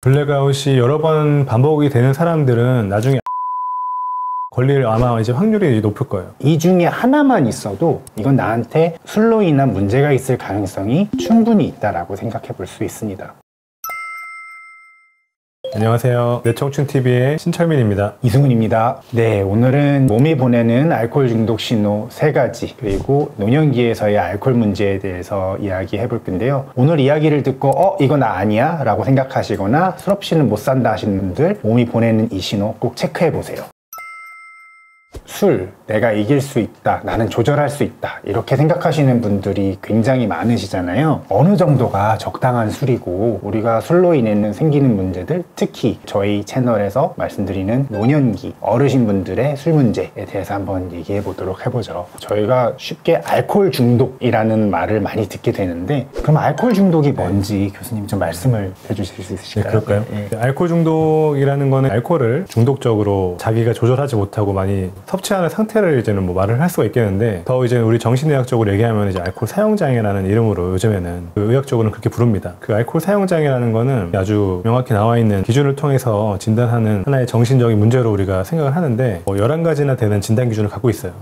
블랙아웃이 여러 번 반복이 되는 사람들은 나중에 걸릴 아마 이제 확률이 높을 거예요. 이 중에 하나만 있어도 이건 나한테 술로 인한 문제가 있을 가능성이 충분히 있다라고 생각해 볼 수 있습니다. 안녕하세요. 뇌청춘TV의 신철민입니다. 이승훈입니다. 네, 오늘은 몸이 보내는 알코올 중독 신호 3가지 그리고 노년기에서의 알코올 문제에 대해서 이야기해 볼 건데요. 오늘 이야기를 듣고 이거 나 아니야? 라고 생각하시거나 술 없이는 못 산다 하시는 분들 몸이 보내는 이 신호 꼭 체크해 보세요. 술, 내가 이길 수 있다, 나는 조절할 수 있다 이렇게 생각하시는 분들이 굉장히 많으시잖아요. 어느 정도가 적당한 술이고 우리가 술로 인해 생기는 문제들, 특히 저희 채널에서 말씀드리는 노년기 어르신분들의 술 문제에 대해서 한번 얘기해 보도록 해보죠. 저희가 쉽게 알코올 중독이라는 말을 많이 듣게 되는데 그럼 알코올 중독이 뭔지 교수님 좀 말씀을 해주실 수 있으실까요? 네, 그럴까요? 네. 알코올 중독이라는 거는 알코올을 중독적으로 자기가 조절하지 못하고 많이 섭취하는 상태를 이제는 뭐 말을 할 수가 있겠는데, 더 이제 우리 정신의학적으로 얘기하면 이제 알코올 사용장애라는 이름으로 요즘에는 의학적으로는 그렇게 부릅니다. 그 알코올 사용장애라는 거는 아주 명확히 나와 있는 기준을 통해서 진단하는 하나의 정신적인 문제로 우리가 생각을 하는데 11가지나 되는 진단 기준을 갖고 있어요.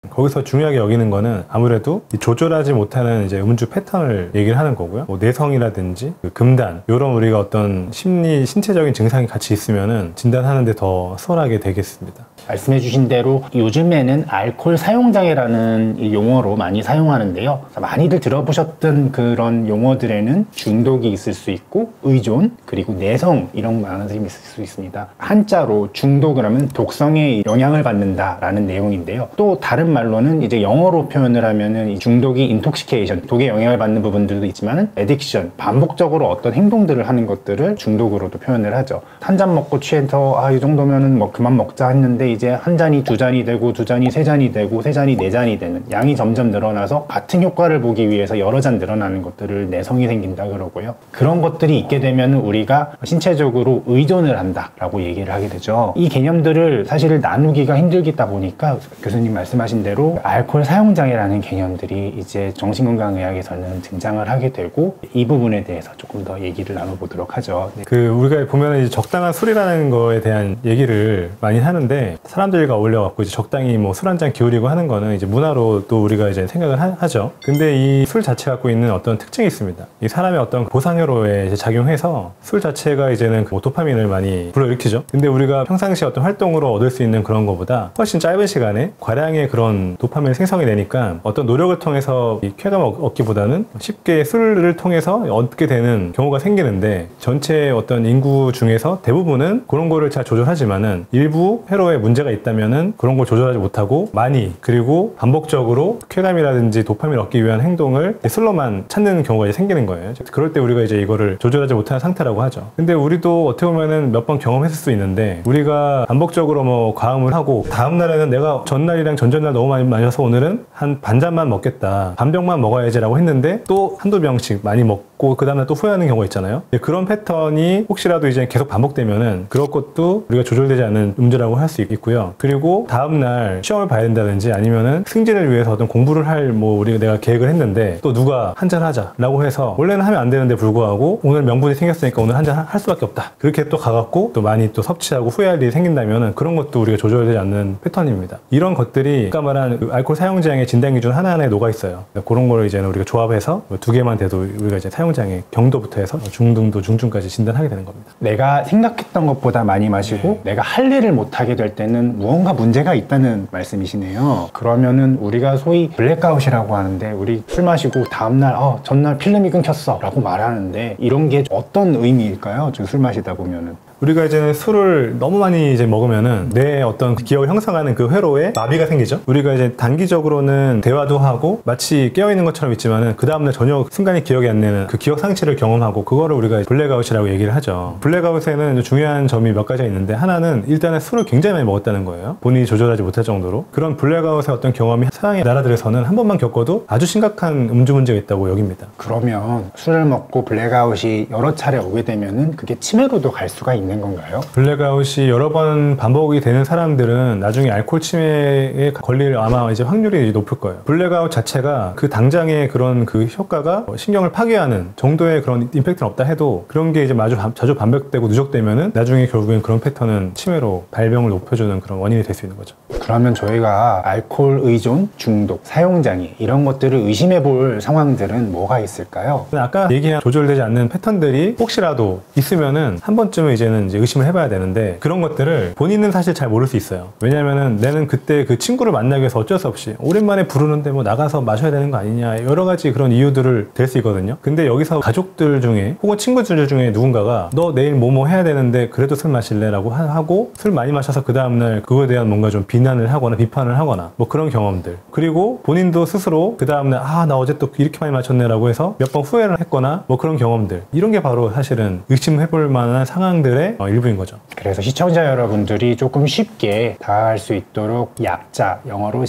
거기서 중요하게 여기는 거는 아무래도 조절하지 못하는 이제 음주 패턴을 얘기를 하는 거고요. 뭐 내성이라든지 금단, 이런 우리가 어떤 신체적인 증상이 같이 있으면은 진단하는데 더 수월하게 되겠습니다. 말씀해주신 대로 요즘에는 알코올 사용장애라는 이 용어로 많이 사용하는데요. 많이들 들어보셨던 그런 용어들에는 중독이 있을 수 있고 의존, 그리고 내성 이런 많은 것이 있을 수 있습니다. 한자로 중독을 하면 독성에 영향을 받는다라는 내용인데요. 또 다른 말로는 이제 영어로 표현을 하면은 이 중독이 인톡시케이션, 독에 영향을 받는 부분들도 있지만은 에딕션, 반복적으로 어떤 행동들을 하는 것들을 중독으로도 표현을 하죠. 한 잔 먹고 취해서 이 정도면은 뭐 그만 먹자 했는데 이제 한 잔이 2잔이 되고 2잔이 3잔이 되고 3잔이 4잔이 되는 양이 점점 늘어나서 같은 효과를 보기 위해서 여러 잔 늘어나는 것들을 내성이 생긴다 그러고요. 그런 것들이 있게 되면 우리가 신체적으로 의존을 한다라고 얘기를 하게 되죠. 이 개념들을 사실 나누기가 힘들겠다 보니까 교수님 말씀하신 대로 알코올 사용장애라는 개념들이 이제 정신건강의학에서는 등장을 하게 되고 이 부분에 대해서 조금 더 얘기를 나눠보도록 하죠. 네. 우리가 보면 이제 적당한 술이라는 거에 대한 얘기를 많이 하는데, 사람들과 어울려갖고 이제 적당히 뭐 술 한 잔 기울이고 하는 거는 이제 문화로 또 우리가 이제 생각을 하죠. 근데 이 술 자체가 갖고 있는 어떤 특징이 있습니다. 이 사람의 어떤 보상회로에 작용해서 술 자체가 이제는 뭐 도파민을 많이 불러일으키죠. 근데 우리가 평상시 어떤 활동으로 얻을 수 있는 그런 거보다 훨씬 짧은 시간에 과량의 그런 도파민 생성이 되니까 어떤 노력을 통해서 이 쾌감을 얻기보다는 쉽게 술을 통해서 얻게 되는 경우가 생기는데, 전체 어떤 인구 중에서 대부분은 그런 거를 잘 조절하지만은 일부 회로에 문제가 있다면은 그런 걸 조절하지 못하고 많이, 그리고 반복적으로 쾌감이라든지 도파민을 얻기 위한 행동을 술로만 찾는 경우가 이제 생기는 거예요. 그럴 때 우리가 이제 이거를 조절하지 못하는 상태라고 하죠. 근데 우리도 어떻게 보면은 몇 번 경험했을 수 있는데, 우리가 반복적으로 뭐 과음을 하고 다음 날에는 내가 전날이랑 전전날 너무 많이 마셔서 오늘은 한 반잔만 먹겠다, 반병만 먹어야지 라고 했는데 또 한두 병씩 많이 먹고 그 다음날 또 후회하는 경우가 있잖아요. 그런 패턴이 혹시라도 이제 계속 반복되면은 그런 것도 우리가 조절되지 않는 문제라고 할 수 있고요. 그리고 다음날 시험을 봐야 된다든지 아니면은 승진을 위해서 어떤 공부를 할 내가 계획을 했는데 또 누가 한잔 하자 라고 해서 원래는 하면 안 되는데 불구하고 오늘 명분이 생겼으니까 오늘 한잔 할 수밖에 없다, 그렇게 또 가갖고 또 많이 또 섭취하고 후회할 일이 생긴다면은 그런 것도 우리가 조절되지 않는 패턴입니다. 이런 것들이 아까 말한 알코올 사용장애 진단 기준 하나하나에 녹아 있어요. 그러니까 그런 거를 이제 우리가 조합해서 2개만 돼도 우리가 이제 사용장애 경도부터 해서 중등도 중증까지 진단하게 되는 겁니다. 내가 생각했던 것보다 많이 마시고 내가 할 일을 못하게 될 때는 무언가 문제가 있다는 말씀이시네요. 그러면은 우리가 소위 블랙아웃이라고 하는데, 우리 술 마시고 다음날 전날 필름이 끊겼어 라고 말하는데 이런 게 어떤 의미일까요? 술 마시다 보면은 우리가 이제 술을 너무 많이 이제 먹으면은 내 어떤 기억을 형성하는 그 회로에 마비가 생기죠. 우리가 이제 단기적으로는 대화도 하고 마치 깨어있는 것처럼 있지만은 그 다음날 전혀 순간이 기억이 안 나는 그 기억 상실을 경험하고, 그거를 우리가 블랙아웃이라고 얘기를 하죠. 블랙아웃에는 중요한 점이 몇 가지가 있는데, 하나는 일단은 술을 굉장히 많이 먹었다는 거예요. 본인이 조절하지 못할 정도로. 그런 블랙아웃의 어떤 경험이 서양의 나라들에서는 한 번만 겪어도 아주 심각한 음주 문제가 있다고 여깁니다. 그러면 술을 먹고 블랙아웃이 여러 차례 오게 되면은 그게 치매로도 갈 수가 있는 있는 건가요? 블랙아웃이 여러 번 반복이 되는 사람들은 나중에 알코올 치매에 걸릴 아마 이제 확률이 높을 거예요. 블랙아웃 자체가 그 당장의 그런 그 효과가 신경을 파괴하는 정도의 그런 임팩트는 없다 해도 그런 게 이제 자주 반복되고 누적되면은 나중에 결국엔 그런 패턴은 치매로 발병을 높여주는 그런 원인이 될 수 있는 거죠. 그러면 저희가 알코올 의존, 중독, 사용장애 이런 것들을 의심해 볼 상황들은 뭐가 있을까요? 아까 얘기한 조절되지 않는 패턴들이 혹시라도 있으면은 한 번쯤은 이제는 이제 의심을 해봐야 되는데 그런 것들을 본인은 사실 잘 모를 수 있어요. 왜냐면은 나는 그때 그 친구를 만나기 위해서 어쩔 수 없이 오랜만에 부르는데 뭐 나가서 마셔야 되는 거 아니냐 여러 가지 그런 이유들을 댈 수 있거든요. 근데 여기서 가족들 중에 혹은 친구들 중에 누군가가 너 내일 뭐뭐 해야 되는데 그래도 술 마실래? 라고 하고 술 많이 마셔서 그 다음날 그거에 대한 뭔가 좀 비난을 하거나 비판을 하거나 뭐 그런 경험들 그리고 본인도 스스로 그 다음날 나 어제 또 이렇게 많이 마셨네 라고 해서 몇 번 후회를 했거나 뭐 그런 경험들 이런 게 바로 사실은 의심해볼 만한 상황들의 일부인 거죠. 그래서 시청자 여러분들이 조금 쉽게 다할 수 있도록 약자 영어로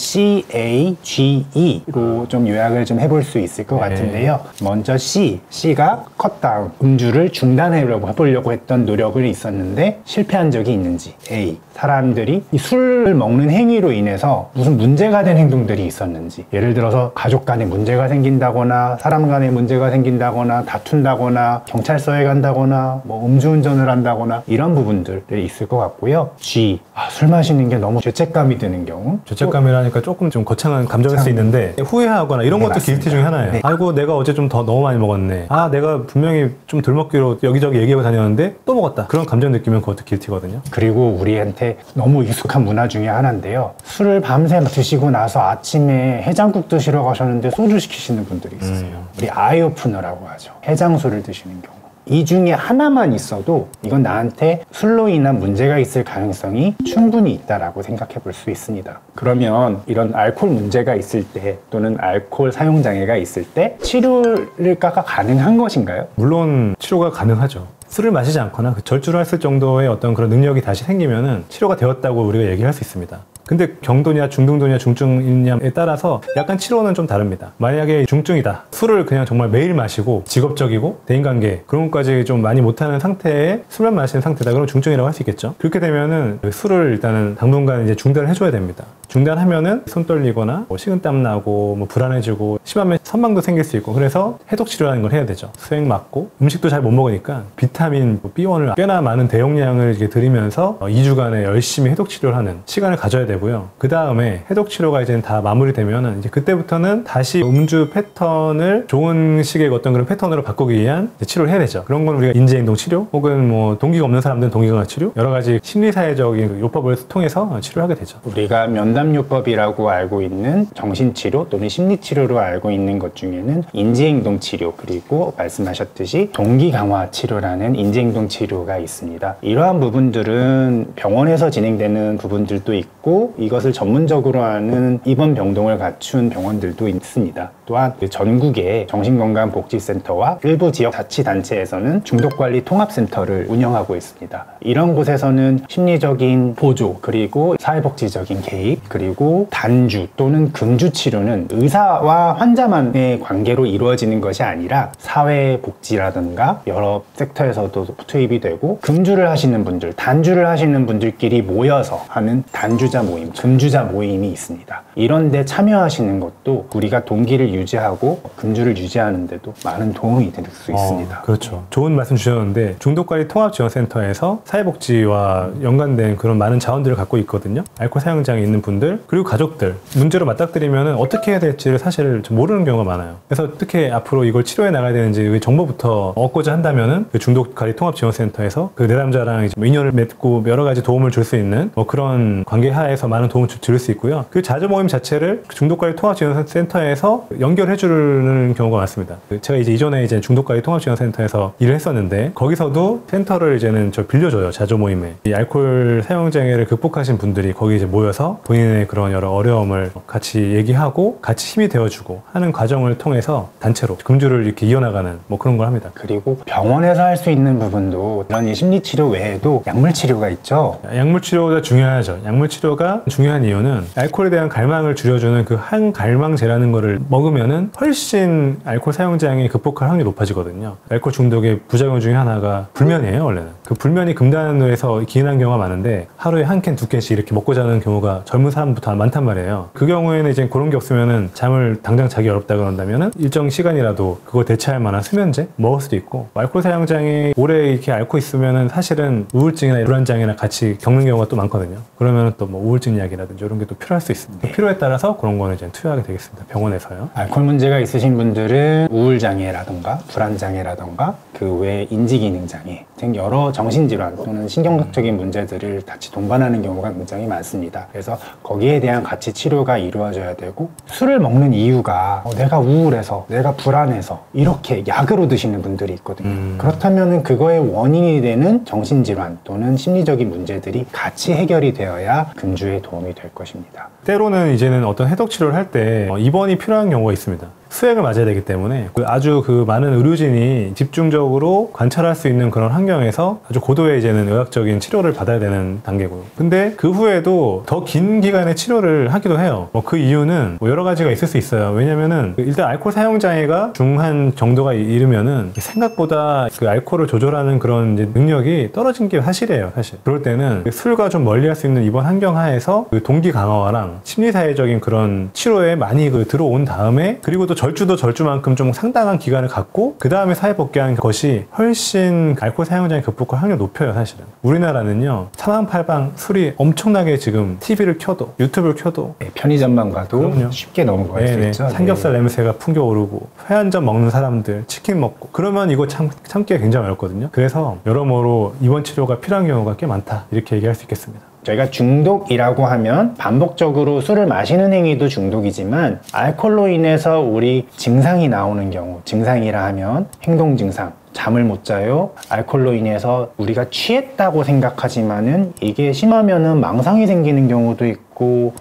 CAGE로 좀 요약을 좀 해볼 수 있을 것 같은데요. 먼저 C가 컷다운 음주를 중단하려고 해보려고 했던 노력이 있었는데 실패한 적이 있는지. A 사람들이 이 술을 먹는 행위로 인해서 무슨 문제가 된 행동들이 있었는지, 예를 들어서 가족 간에 문제가 생긴다거나 사람 간에 문제가 생긴다거나 다툰다거나 경찰서에 간다거나 뭐 음주운전을 한다거나 이런 부분들이 있을 것 같고요. G 술 마시는 게 너무 죄책감이 드는 경우. 죄책감이라니까 조금 좀 거창한 감정일 수 있는데 후회하거나 이런 것도 맞습니다. 길티 중에 하나예요. 네. 아이고 내가 어제 좀 더 너무 많이 먹었네. 내가 분명히 좀 덜 먹기로 여기저기 얘기하고 다녔는데 또 먹었다. 그런 감정 느끼면 그것도 길티거든요. 그리고 우리한테 너무 익숙한 문화 중에 하나인데요. 술을 밤새 드시고 나서 아침에 해장국 드시러 가셨는데 소주 시키시는 분들이 있으세요. 우리 아이 오프너라고 하죠. 해장술을 드시는 경우. 이 중에 하나만 있어도 이건 나한테 술로 인한 문제가 있을 가능성이 충분히 있다라고 생각해 볼 수 있습니다. 그러면 이런 알코올 문제가 있을 때 또는 알코올 사용 장애가 있을 때 치료가 가능한 것인가요? 물론 치료가 가능하죠. 술을 마시지 않거나 절주를 했을 정도의 어떤 그런 능력이 다시 생기면은 치료가 되었다고 우리가 얘기할 수 있습니다. 근데 경도냐 중등도냐 중증이냐에 따라서 약간 치료는 좀 다릅니다. 만약에 중증이다. 술을 그냥 정말 매일 마시고 직업적이고 대인관계 그런 것까지 좀 많이 못하는 상태에 술만 마시는 상태다. 그럼 중증이라고 할 수 있겠죠. 그렇게 되면은 술을 일단은 당분간 이제 중단을 해줘야 됩니다. 중단하면은 손 떨리거나 뭐 식은땀 나고 뭐 불안해지고 심하면 선망도 생길 수 있고 그래서 해독 치료라는 걸 해야 되죠. 수액 맞고 음식도 잘 못 먹으니까 비타민 B1을 꽤나 많은 대용량을 이렇게 들이면서 2주간에 열심히 해독 치료를 하는 시간을 가져야 되고요. 그 다음에 해독 치료가 이제 다 마무리되면은 이제 그때부터는 다시 음주 패턴을 좋은 식의 어떤 그런 패턴으로 바꾸기 위한 치료를 해야 되죠. 그런 건 우리가 인지행동 치료 혹은 뭐 동기가 없는 사람들은 동기강화 치료 여러 가지 심리사회적인 요법을 통해서 치료하게 되죠. 우리가 면담요법이라고 알고 있는 정신치료 또는 심리치료로 알고 있는 것 중에는 인지행동치료 그리고 말씀하셨듯이 동기강화 치료라는 인지행동치료가 있습니다. 이러한 부분들은 병원에서 진행되는 부분들도 있고 이것을 전문적으로 하는 입원 병동을 갖춘 병원들도 있습니다. 또한 전국의 정신건강복지센터와 일부 지역 자치단체에서는 중독관리 통합센터를 운영하고 있습니다. 이런 곳에서는 심리적인 보조 그리고 사회복지적인 개입 그리고 단주 또는 금주 치료는 의사와 환자만의 관계로 이루어지는 것이 아니라 사회복지라든가 여러 섹터에서도 투입이 되고 금주를 하시는 분들, 단주를 하시는 분들끼리 모여서 하는 단주자 모임, 금주자 모임이 있습니다. 이런 데 참여하시는 것도 우리가 동기를 유지하고 금주를 유지하는 데도 많은 도움이 될 수 있습니다. 그렇죠. 좋은 말씀 주셨는데 중독관리 통합지원센터에서 사회복지와 연관된 그런 많은 자원들을 갖고 있거든요. 알코올 사용장애 있는 분들 그리고 가족들 문제로 맞닥뜨리면 어떻게 해야 될지를 사실 좀 모르는 경우가 많아요. 그래서 어떻게 앞으로 이걸 치료해 나가야 되는지 그 정보부터 얻고자 한다면은 그 중독관리 통합지원센터에서 그 내담자랑 이제 인연을 맺고 여러 가지 도움을 줄 수 있는 뭐 그런 관계 하에서 많은 도움을 드릴 수 있고요. 그 자조 모임 자체를 중독관리 통합지원센터에서 연결해 주는 경우가 많습니다. 제가 이전에 이제 중독관리 통합지원센터에서 일을 했었는데 거기서도 센터를 이제는 빌려줘요. 자조 모임에. 이 알코올 사용 장애를 극복하신 분들이 거기 이제 모여서 본인의 그런 여러 어려움을 같이 얘기하고 같이 힘이 되어주고 하는 과정을 통해서 단체로 금주를 이렇게 이어나가는 뭐 그런 걸 합니다. 그리고 병원에서 할 수 있는 부분도 이런 심리치료 외에도 약물치료가 있죠. 약물치료가 중요하죠. 약물치료가 자체가 중요한 이유는 알코올에 대한 갈망을 줄여주는 그 항갈망제라는 거를 먹으면은 훨씬 알코올 사용량이 극복할 확률이 높아지거든요. 알코올 중독의 부작용 중에 하나가 불면이에요, 원래는. 그 불면이 금단에서 기인한 경우가 많은데 하루에 한 캔, 두 캔씩 이렇게 먹고 자는 경우가 젊은 사람부터 많단 말이에요. 그 경우에는 이제 그런 게 없으면은 잠을 당장 자기 어렵다 그런다면은 일정 시간이라도 그거 대체할 만한 수면제 먹을 수도 있고, 알코올 사용량이 오래 이렇게 앓고 있으면은 사실은 우울증이나 불안장애나 같이 겪는 경우가 또 많거든요. 그러면은 또 뭐 우울증 약이라든지 이런 게 또 필요할 수 있습니다. 필요에 따라서 그런 거는 이제 투여하게 되겠습니다. 병원에서요. 알코올 문제가 있으신 분들은 우울장애라던가 불안장애라던가 그 외 인지기능장애 등 여러 정신질환 또는 신경학적인 문제들을 같이 동반하는 경우가 굉장히 많습니다. 그래서 거기에 대한 같이 치료가 이루어져야 되고, 술을 먹는 이유가 내가 우울해서, 내가 불안해서 이렇게 약으로 드시는 분들이 있거든요. 그렇다면 그거의 원인이 되는 정신질환 또는 심리적인 문제들이 같이 해결이 되어야 금주에 도움이 될 것입니다. 때로는 이제는 어떤 해독 치료를 할 때 입원이 필요한 경우가 있습니다. 수액을 맞아야 되기 때문에 아주 그 많은 의료진이 집중적으로 관찰할 수 있는 그런 환경에서 아주 고도의 이제는 의학적인 치료를 받아야 되는 단계고요. 근데 그 후에도 더 긴 기간의 치료를 하기도 해요. 그 이유는 여러 가지가 있을 수 있어요. 왜냐면은 일단 알코올 사용 장애가 중한 정도가 이르면은 생각보다 그 알코올을 조절하는 그런 이제 능력이 떨어진 게 사실이에요, 사실. 그럴 때는 술과 좀 멀리할 수 있는 입원 환경 하에서 그 동기 강화랑 심리사회적인 그런 치료에 많이 들어온 다음에, 그리고 또 절주도 절주만큼 좀 상당한 기간을 갖고 그 다음에 사회 복귀하는 것이 훨씬 알코올 사용량이 극복할 확률이 높아요, 사실은. 우리나라는요, 사방팔방 술이 엄청나게 지금 TV를 켜도 유튜브를 켜도 편의점만 가도 그럼요. 쉽게 넘어갈 수 있죠. 삼겹살 냄새가 풍겨오르고 회한점 먹는 사람들 치킨 먹고 그러면 이거 참기가 굉장히 어렵거든요. 그래서 여러모로 입원 치료가 필요한 경우가 꽤 많다, 이렇게 얘기할 수 있겠습니다. 저희가 중독이라고 하면 반복적으로 술을 마시는 행위도 중독이지만, 알코올로 인해서 우리 증상이 나오는 경우, 증상이라 하면 행동 증상, 잠을 못 자요. 알코올로 인해서 우리가 취했다고 생각하지만은 이게 심하면은 망상이 생기는 경우도 있고,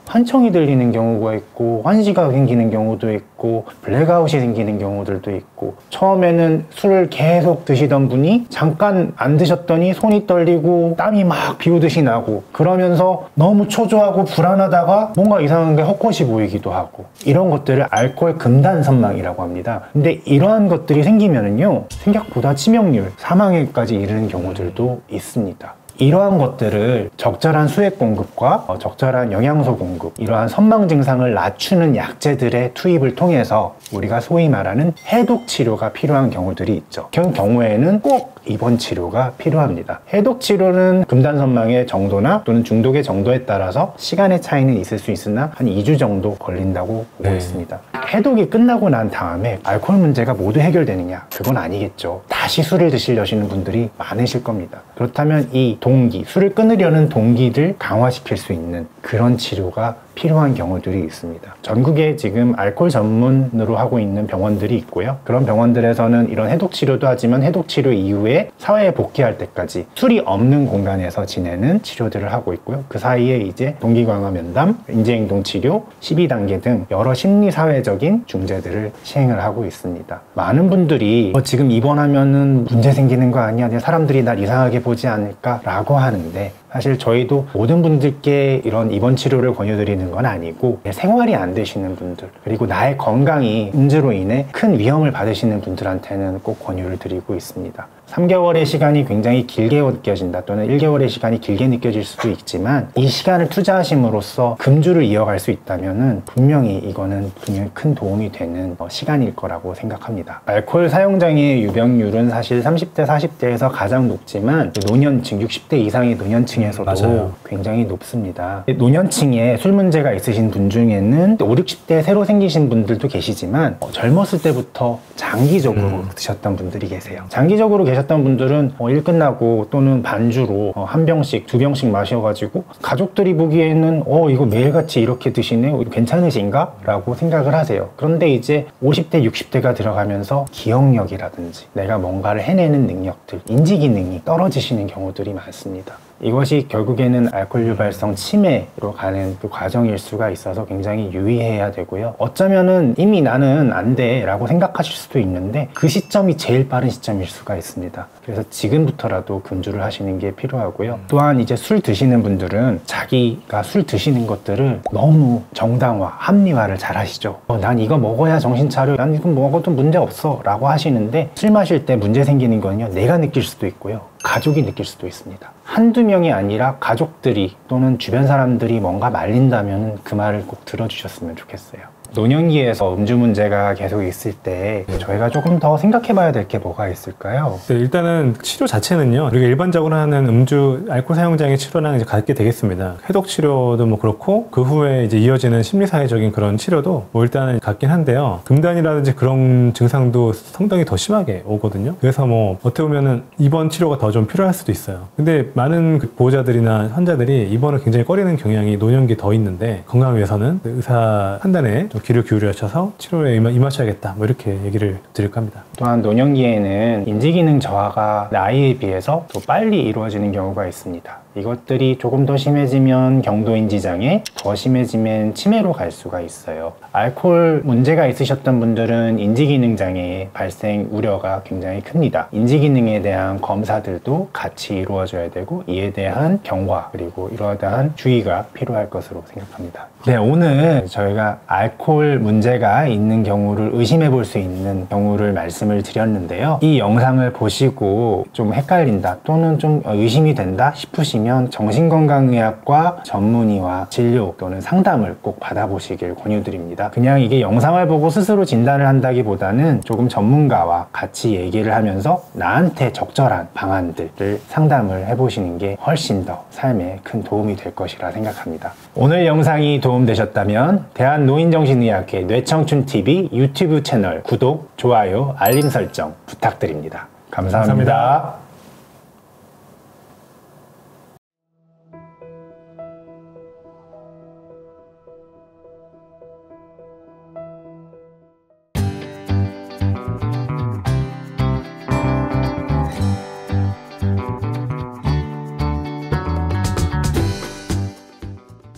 환청이 들리는 경우가 있고, 환시가 생기는 경우도 있고, 블랙아웃이 생기는 경우들도 있고, 처음에는 술을 계속 드시던 분이 잠깐 안 드셨더니 손이 떨리고 땀이 막 비오듯이 나고, 그러면서 너무 초조하고 불안하다가 뭔가 이상한 게 헛것이 보이기도 하고, 이런 것들을 알코올 금단 선망이라고 합니다. 근데 이러한 것들이 생기면은요, 생각보다 치명률, 사망에까지 이르는 경우들도 있습니다. 이러한 것들을 적절한 수액 공급과 적절한 영양소 공급, 이러한 선망 증상을 낮추는 약제들의 투입을 통해서 우리가 소위 말하는 해독 치료가 필요한 경우들이 있죠. 그런 경우에는 꼭 입원 치료가 필요합니다. 해독 치료는 금단 선망의 정도나 또는 중독의 정도에 따라서 시간의 차이는 있을 수 있으나 한 2주 정도 걸린다고 보고 있습니다. 해독이 끝나고 난 다음에 알코올 문제가 모두 해결되느냐? 그건 아니겠죠. 다시 술을 드시려시는 분들이 많으실 겁니다. 그렇다면 이 동기, 술을 끊으려는 동기를 강화시킬 수 있는 그런 치료가 필요한 경우들이 있습니다. 전국에 지금 알코올 전문으로 하고 있는 병원들이 있고요. 그런 병원들에서는 이런 해독 치료도 하지만 해독 치료 이후에 사회에 복귀할 때까지 술이 없는 공간에서 지내는 치료들을 하고 있고요. 그 사이에 이제 동기 강화 면담, 인지행동 치료, 12단계 등 여러 심리 사회적인 중재들을 시행을 하고 있습니다. 많은 분들이 지금 입원하면은 문제 생기는 거 아니야? 사람들이 날 이상하게 보지 않을까라고 하는데, 사실 저희도 모든 분들께 이런 입원 치료를 권유드리는 건 아니고, 생활이 안 되시는 분들, 그리고 나의 건강이 문제로 인해 큰 위험을 받으시는 분들한테는 꼭 권유를 드리고 있습니다. 3개월의 시간이 굉장히 길게 느껴진다, 또는 1개월의 시간이 길게 느껴질 수도 있지만, 이 시간을 투자하심으로써 금주를 이어갈 수 있다면 분명히 이거는 굉장히 큰 도움이 되는 시간일 거라고 생각합니다. 알코올 사용장애의 유병률은 사실 30대, 40대에서 가장 높지만 노년층, 60대 이상의 노년층에서도 맞아요. 굉장히 높습니다. 노년층에 술 문제가 있으신 분 중에는 5, 60대 새로 생기신 분들도 계시지만, 젊었을 때부터 장기적으로 드셨던 분들이 계세요. 장기적으로 계셨던 분들은 일 끝나고 또는 반주로 한 병씩, 두 병씩 마셔가지고 가족들이 보기에는 이거 매일같이 이렇게 드시네? 괜찮으신가? 라고 생각을 하세요. 그런데 이제 50대, 60대가 들어가면서 기억력이라든지 내가 뭔가를 해내는 능력들, 인지기능이 떨어지시는 경우들이 많습니다. 이것이 결국에는 알코올 유발성 치매로 가는 그 과정일 수가 있어서 굉장히 유의해야 되고요. 어쩌면은 이미 나는 안 돼 라고 생각하실 수도 있는데 그 시점이 제일 빠른 시점일 수가 있습니다. 그래서 지금부터라도 금주를 하시는 게 필요하고요. 또한 이제 술 드시는 분들은 자기가 술 드시는 것들을 너무 정당화, 합리화를 잘 하시죠. 난 이거 먹어야 정신 차려, 난 이거 먹어도 문제 없어 라고 하시는데, 술 마실 때 문제 생기는 거는요, 내가 느낄 수도 있고요, 가족이 느낄 수도 있습니다. 한두 명이 아니라 가족들이 또는 주변 사람들이 뭔가 말린다면 그 말을 꼭 들어주셨으면 좋겠어요. 노년기에서 음주 문제가 계속 있을 때 저희가 조금 더 생각해 봐야 될 게 뭐가 있을까요? 네, 일단은 치료 자체는요, 우리가 일반적으로 하는 음주 알코올 사용장애 치료랑 이제 같게 되겠습니다. 해독 치료도 뭐 그렇고, 그 후에 이제 이어지는 심리사회적인 그런 치료도 뭐 일단은 같긴 한데요. 금단이라든지 그런 증상도 상당히 더 심하게 오거든요. 그래서 뭐 어떻게 보면은 입원 치료가 더 좀 필요할 수도 있어요. 근데 많은 그 보호자들이나 환자들이 입원을 굉장히 꺼리는 경향이 노년기에 더 있는데, 건강을 위해서는 의사 판단에 좀 귀를 기울여셔서 치료에 임하셔야겠다, 뭐 이렇게 얘기를 드릴까 합니다. 또한 노년기에는 인지기능 저하가 나이에 비해서 더 빨리 이루어지는 경우가 있습니다. 이것들이 조금 더 심해지면 경도인지장애, 더 심해지면 치매로 갈 수가 있어요. 알코올 문제가 있으셨던 분들은 인지기능장애 발생 우려가 굉장히 큽니다. 인지기능에 대한 검사들도 같이 이루어져야 되고, 이에 대한 경과 그리고 이러한 주의가 필요할 것으로 생각합니다. 네, 오늘 저희가 알코올 문제가 있는 경우를 의심해 볼 수 있는 경우를 말씀을 드렸는데요. 이 영상을 보시고 좀 헷갈린다 또는 좀 의심이 된다 싶으시면 정신건강의학과 전문의와 진료 또는 상담을 꼭 받아보시길 권유드립니다. 그냥 이게 영상을 보고 스스로 진단을 한다기보다는 조금 전문가와 같이 얘기를 하면서 나한테 적절한 방안들을 상담을 해보시는 게 훨씬 더 삶에 큰 도움이 될 것이라 생각합니다. 오늘 영상이 도움되셨다면 대한노인정신의학회 뇌청춘TV 유튜브 채널 구독, 좋아요, 알림 설정 부탁드립니다. 감사합니다.